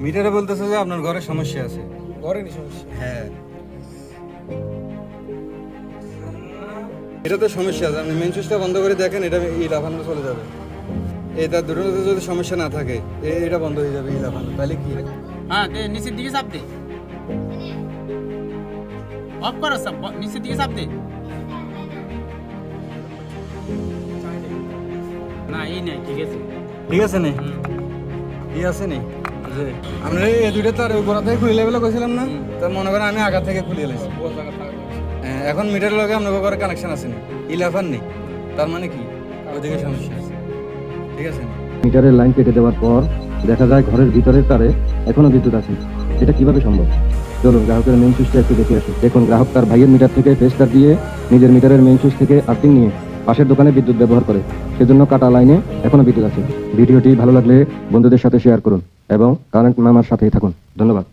মিটারে বলতেছে যে আপনার ঘরে সমস্যা আছে। ঘরেরই সমস্যা। হ্যাঁ, এটা তো সমস্যা আছে। আপনি মেন সুইচটা বন্ধ করে দেখেন, এটা লাফানো চলে যাবে। এটা দুটোতে যদি সমস্যা না থাকে, এটা বন্ধ হয়ে যাবে লাফানো। তাহলে কি? হ্যাঁ, দে নিচের দিকে চাপ দে। অফ করো সব, নিচের দিকে চাপ দে। না এই নাই, ঠিক আছে। ঠিক আছে নে, ঠিক আছে নে। যে আমরা এই দুইটা তার গোড়া থেকে খুলে লেভেলে কইছিলাম না, তা মনে করেন আমি আগা থেকে খুলে এলাইছি। এখন মিটারের লগে আপনার ঘরে কানেকশন আছে না, লাফান নেই, তার মানে কি ওইদিকে সমস্যা আছে। ঠিক আছে। মিটারের লাইন কেটে দেওয়ার পর দেখা যায় ঘরের ভিতরের তারে এখনো বিদ্যুৎ আছে। এটা কিভাবে সম্ভব? চলুন গ্রাহকের মেইন সুইচটা একটু দেখে আসি। দেখুন, গ্রাহক তার ভাইয়ের মিটার থেকে টেস্টার দিয়ে নিজের মিটারের মেইন সুইচ থেকে আর্থিং নিয়ে পাশের দোকানে বিদ্যুৎ ব্যবহার করে, সেজন্য কাটা লাইনে এখনো বিদ্যুৎ আছে। ভিডিওটি ভালো লাগলে বন্ধুদের সাথে শেয়ার করুন এবং কারেন্ট মামার সাথেই থাকুন। ধন্যবাদ।